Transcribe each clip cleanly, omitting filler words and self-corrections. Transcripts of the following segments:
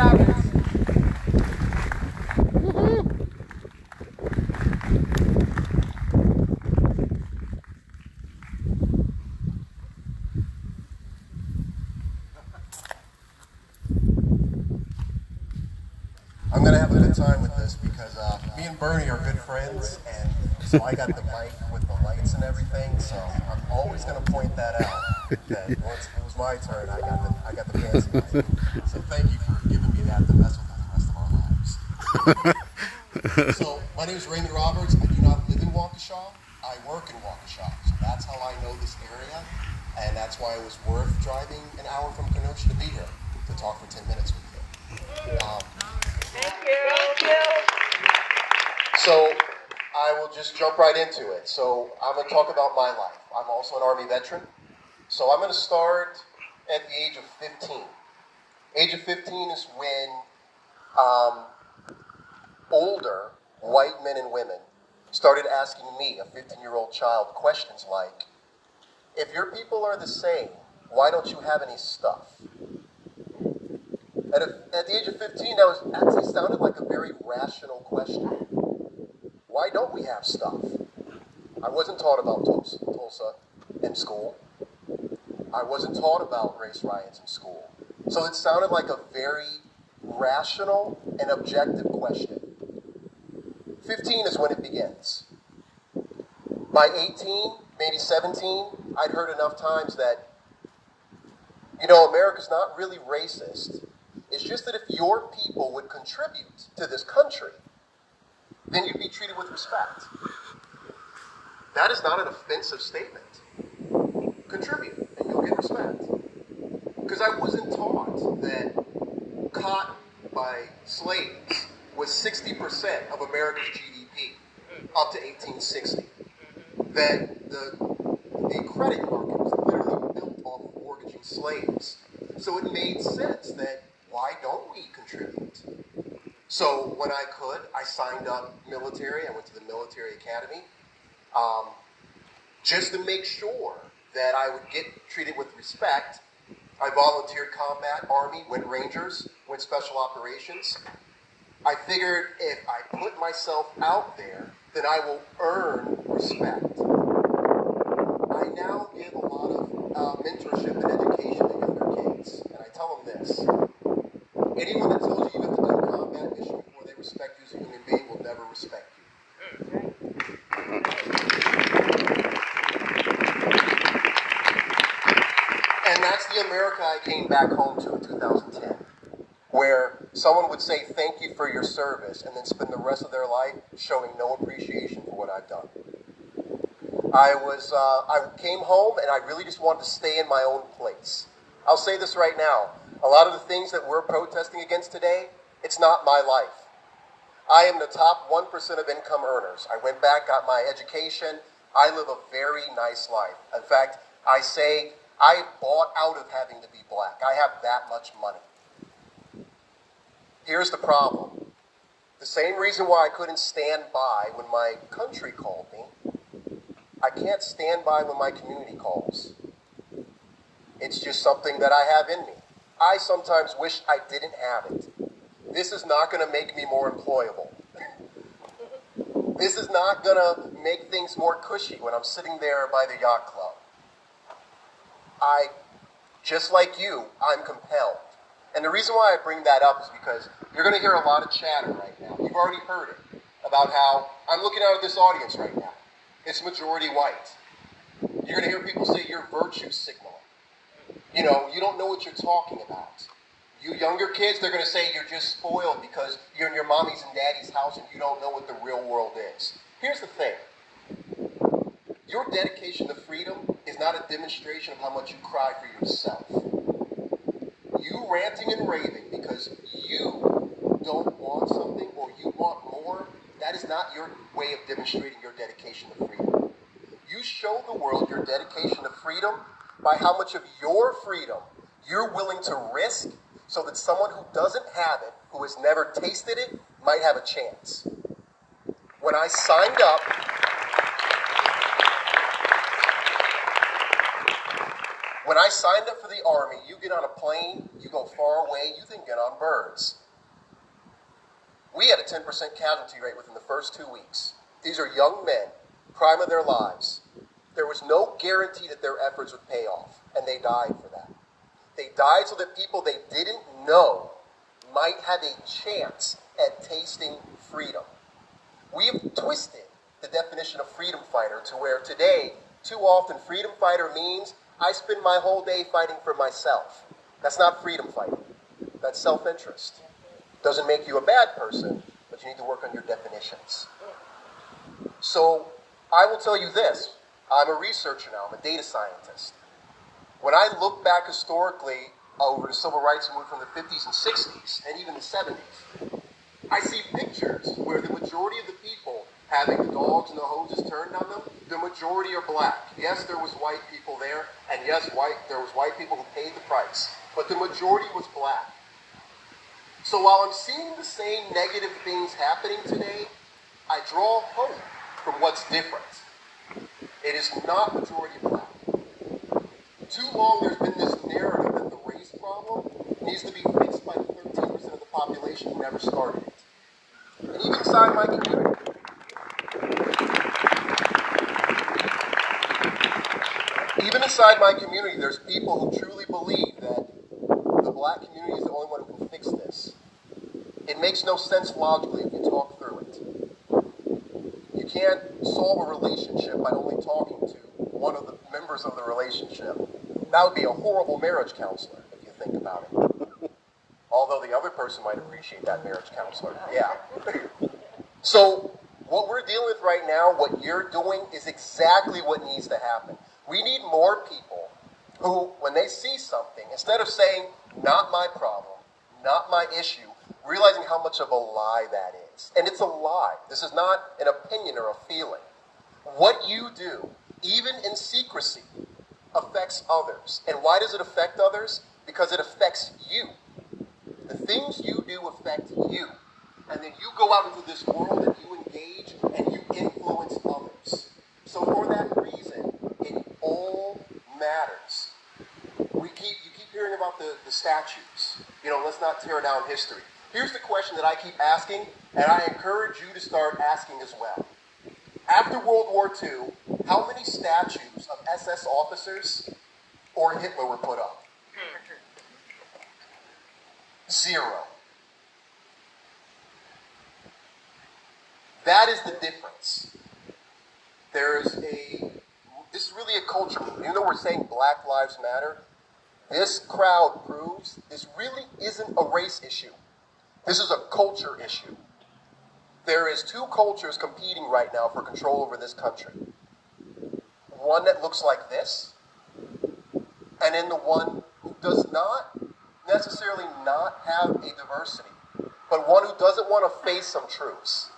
Roberts. I'm gonna have a good time with this because me and Bernie are good friends, and so I got the mic with the lights and everything. So I'm always gonna point that out. That once it was my turn, I got the fancy light. So thank you for giving me that to mess with the rest of our lives. So my name is Raymond Roberts. I do not live in Waukesha. I work in Waukesha, so that's how I know this area, and that's why it was worth driving an hour from Kenosha to be here to talk for 10 minutes with you. Thank you. So I will just jump right into it. So I'm going to talk about my life. I'm also an Army veteran. So I'm going to start at the age of 15. Age of 15 is when older white men and women started asking me, a 15-year-old child, questions like, if your people are the same, why don't you have any stuff? At the age of 15, that was actually sounded like a very rational question. Why don't we have stuff? I wasn't taught about Tulsa in school. I wasn't taught about race riots in school. So it sounded like a very rational and objective question. 15 is when it begins. By 18, maybe 17, I'd heard enough times that, America's not really racist. It's just that if your people would contribute to this country, then you'd be treated with respect. That is not an offensive statement. Contribute, and you'll get respect. Because I wasn't taught that cotton by slaves was 60% of America's GDP up to 1860. That the credit market was literally built off of mortgaging slaves. So it made sense that why don't we contribute? So when I could, I signed up military. I went to the military academy just to make sure that I would get treated with respect. I volunteered combat, Army, went Rangers, went Special Operations. I figured if I put myself out there, then I will earn respect. I now give a lot of mentorship and education to younger kids, and I tell them this. Anyone that tells you you have to do a combat mission before they respect you as a human being will never respect you. And that's the America I came back home to in 2010, where someone would say thank you for your service and then spend the rest of their life showing no appreciation for what I've done. I came home and I really just wanted to stay in my own place. I'll say this right now. A lot of the things that we're protesting against today, it's not my life. I am the top 1% of income earners. I went back, got my education. I live a very nice life. In fact, I say I bought out of having to be black. I have that much money. Here's the problem. The same reason why I couldn't stand by when my country called me, I can't stand by when my community calls. It's just something that I have in me. I sometimes wish I didn't have it. This is not going to make me more employable. This is not going to make things more cushy when I'm sitting there by the yacht club. Just like you, I'm compelled. And the reason why I bring that up is because you're going to hear a lot of chatter right now. You've already heard it about how I'm looking out at this audience right now. It's majority white. You're going to hear people say you're virtue signaling. You don't know what you're talking about. You younger kids, they're going to say you're just spoiled because you're in your mommy's and daddy's house and you don't know what the real world is. Here's the thing. Your dedication to freedom is not a demonstration of how much you cry for yourself. You ranting and raving because you don't want something or you want more, that is not your way of demonstrating your dedication to freedom. You show the world your dedication to freedom by how much of your freedom you're willing to risk so that someone who doesn't have it, who has never tasted it, might have a chance. When I signed up, When I signed up for the Army, you get on a plane, you go far away, you can get on birds. We had a 10% casualty rate within the first 2 weeks. These are young men, prime of their lives. There was no guarantee that their efforts would pay off, and they died for that. They died so that people they didn't know might have a chance at tasting freedom. We have twisted the definition of freedom fighter to where today, too often, freedom fighter means I spend my whole day fighting for myself. That's not freedom fighting. That's self-interest. Doesn't make you a bad person, but you need to work on your definitions. So I will tell you this. I'm a researcher now. I'm a data scientist. When I look back historically over the civil rights movement from the 50s and 60s, and even the 70s, I see pictures where the majority of the people having the dogs and the hoses turned on them, the majority are black. Yes, there was white people there, and yes, there was white people who paid the price, but the majority was black. So while I'm seeing the same negative things happening today, I draw hope from what's different. It is not majority black. Too long there's been this narrative that the race problem needs to be fixed by the 13% of the population who never started it. And even inside my community, there's people who truly believe that the black community is the only one who can fix this. It makes no sense logically if you talk through it. You can't solve a relationship by only talking to one of the members of the relationship. That would be a horrible marriage counselor if you think about it. Although the other person might appreciate that marriage counselor. Yeah. So what we're dealing with right now, what you're doing, is exactly what needs to happen. We need more people who, when they see something, instead of saying, not my problem, not my issue, realizing how much of a lie that is. And it's a lie. This is not an opinion or a feeling. What you do, even in secrecy, affects others. And why does it affect others? Because it affects you. The things you do affect you. And then you go out into this world and you engage and you influence others. So for that reason, it all matters. You keep hearing about the statues. Let's not tear down history. Here's the question that I keep asking, and I encourage you to start asking as well. After World War II, how many statues of SS officers or Hitler were put up? 0. That is the difference. This is really a culture move. Even though we're saying Black Lives Matter, this crowd proves this really isn't a race issue. This is a culture issue. There is 2 cultures competing right now for control over this country. One that looks like this, and then the one who does not necessarily not have a diversity, but one who doesn't want to face some truths.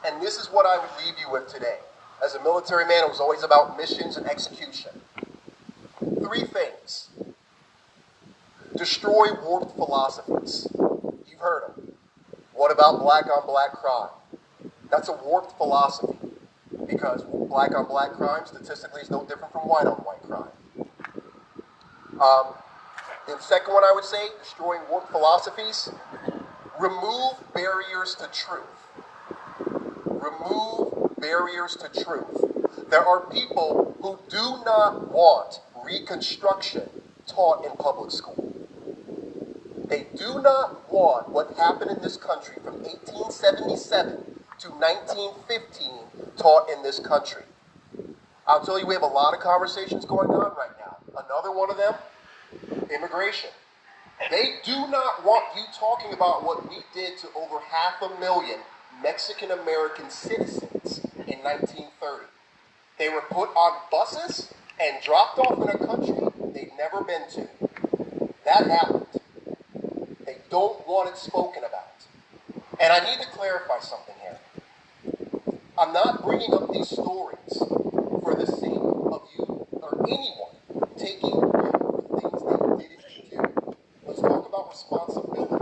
And this is what I would leave you with today. As a military man, it was always about missions and execution. 3 things. Destroy warped philosophies. You've heard them. What about black-on-black crime? That's a warped philosophy, because black-on-black crime statistically is no different from white-on-white crime. The second one I would say, destroying warped philosophies, remove barriers to truth. Remove barriers to truth. There are people who do not want Reconstruction taught in public school. They do not want what happened in this country from 1877 to 1915 taught in this country. I'll tell you, we have a lot of conversations going on right now. Another one of them, immigration. They do not want you talking about what we did to over 500,000 Mexican-American citizens in 1930. They were put on buses and dropped off in a country they'd never been to. That happened. They don't want it spoken about. And I need to clarify something here. I'm not bringing up these stories for the sake of you or anyone taking credit for things they didn't do. Let's talk about responsibility.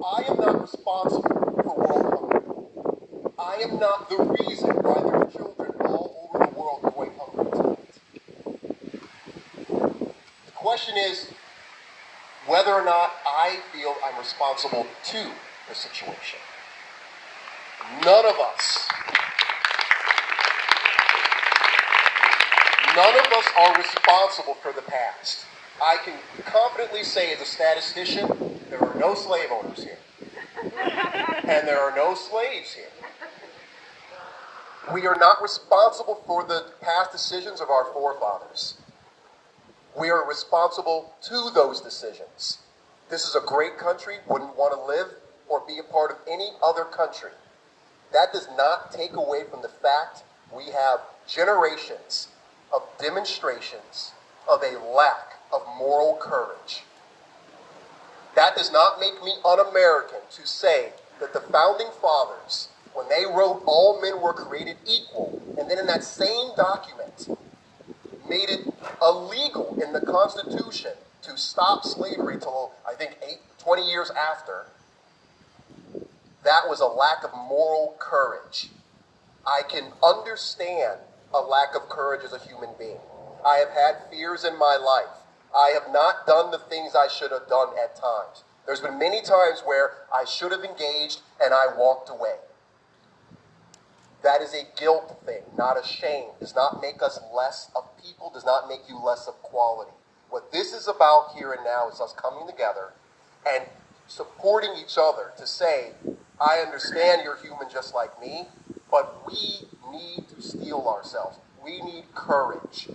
I am not responsible for world hunger. I am not the reason why there are children all over the world going hungry tonight. question is whether or not I feel I'm responsible to the situation. None of us are responsible for the past. I can confidently say as a statistician, there are no slave owners here. And there are no slaves here. We are not responsible for the past decisions of our forefathers. We are responsible to those decisions. This is a great country, wouldn't want to live or be a part of any other country. That does not take away from the fact we have generations of demonstrations of a lack of moral courage. That does not make me un-American to say that the founding fathers, when they wrote all men were created equal, and then in that same document made it illegal in the Constitution to stop slavery till, I think, 20 years after, that was a lack of moral courage. I can understand a lack of courage as a human being. I have had fears in my life. I have not done the things I should have done at times. There's been many times where I should have engaged and I walked away. That is a guilt thing, not a shame. Does not make us less of people, does not make you less of quality. What this is about here and now is us coming together and supporting each other to say, I understand you're human just like me, but we need to steel ourselves. We need courage.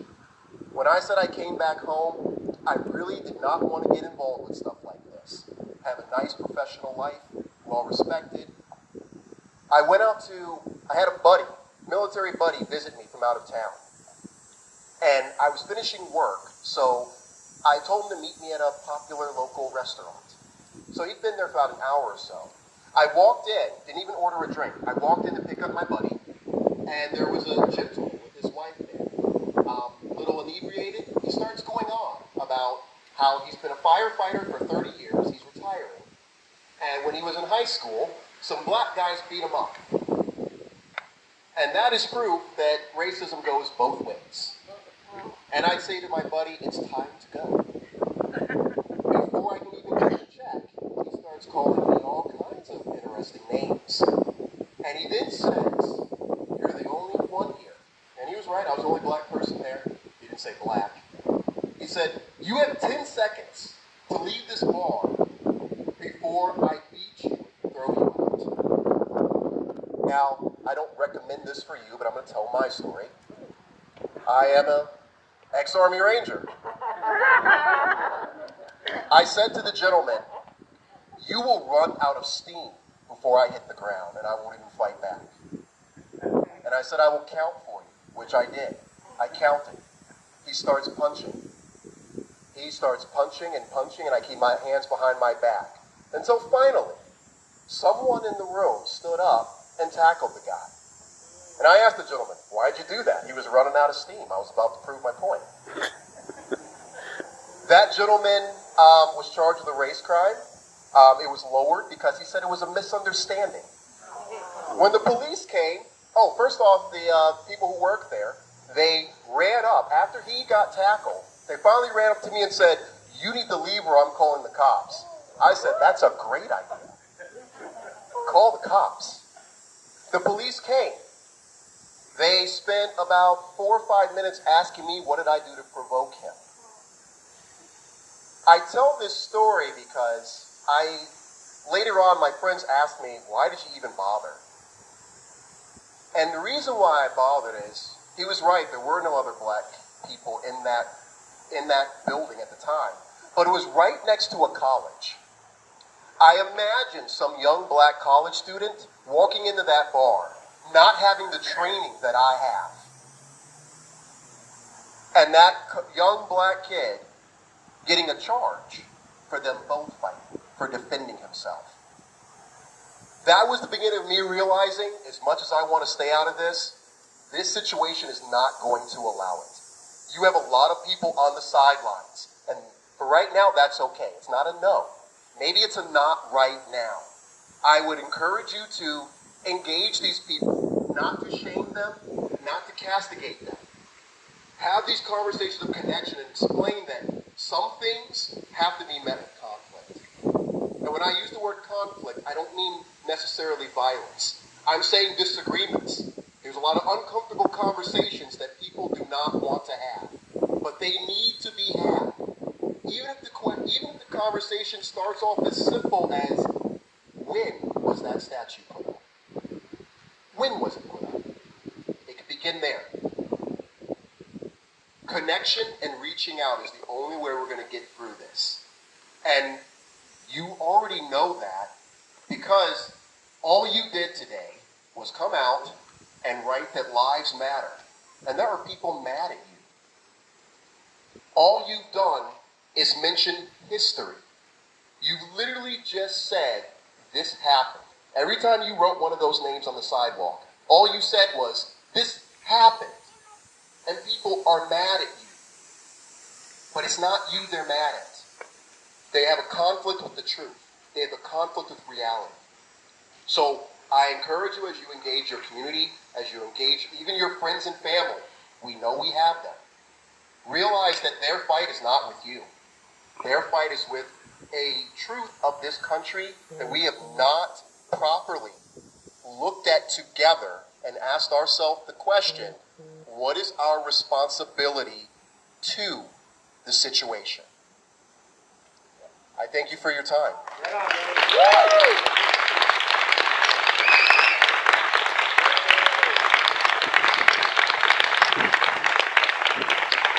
When I said I came back home, I really did not want to get involved with stuff like this. Have a nice professional life, well respected. I had a buddy, military buddy, visit me from out of town. And I was finishing work, so I told him to meet me at a popular local restaurant. So he'd been there for about an hour or so. I walked in, didn't even order a drink. I walked in to pick up my buddy, and there was a gentleman with his wife there. A little inebriated. He starts going on about how he's been a firefighter for 30 years, he's retiring, and when he was in high school, some black guys beat him up. And that is proof that racism goes both ways. And I say to my buddy, it's time to go. Before I can even get a check, he starts calling me all kinds of interesting names. And he then says, you're the only one here. And he was right, I was the only black person there. He didn't say black. He said, you have 10 seconds to leave this bar before I beat you and throw you out. Now, I don't recommend this for you, but I'm going to tell my story. I am an ex-Army Ranger. I said to the gentleman, you will run out of steam before I hit the ground, and I won't even fight back. And I said, I will count for you, which I did. I counted. He starts punching. He starts punching, and I keep my hands behind my back. Until finally, someone in the room stood up and tackled the guy. And I asked the gentleman, why'd you do that? He was running out of steam. I was about to prove my point. That gentleman was charged with a race crime. It was lowered because he said it was a misunderstanding. When the police came, first off, the people who worked there, they ran up. After he got tackled, they finally ran up to me and said, you need to leave or I'm calling the cops. I said, that's a great idea. Call the cops. The police came. They spent about 4 or 5 minutes asking me what did I do to provoke him. I tell this story because later on my friends asked me, why did you even bother? And the reason why I bothered is, he was right, there were no other black people in that building at the time. But it was right next to a college. I imagine some young black college student walking into that bar, not having the training that I have. And that young black kid getting a charge for them both fighting, for defending himself. That was the beginning of me realizing, as much as I want to stay out of this situation is not going to allow it. You have a lot of people on the sidelines, and for right now, that's okay. It's not a no. Maybe it's a not right now. I would encourage you to engage these people, not to shame them, not to castigate them. Have these conversations of connection and explain that some things have to be met with conflict. And when I use the word conflict, I don't mean necessarily violence. I'm saying disagreements. There's a lot of uncomfortable conversations that people do not want to have, but they need to be had. Even if the conversation starts off as simple as, when was that statue put up? When was it put up? It could begin there. Connection and reaching out is the only way we're going to get through this. And you already know that because all you did today was come out and write that lives matter. And there are people mad at you. All you've done is mention history. You literally just said, this happened. Every time you wrote one of those names on the sidewalk, all you said was, this happened. And people are mad at you. But it's not you they're mad at. They have a conflict with the truth. They have a conflict with reality. So I encourage you as you engage your community, as you engage even your friends and family, we know we have them. Realize that their fight is not with you. Their fight is with a truth of this country that we have not properly looked at together and asked ourselves the question, what is our responsibility to the situation? I thank you for your time.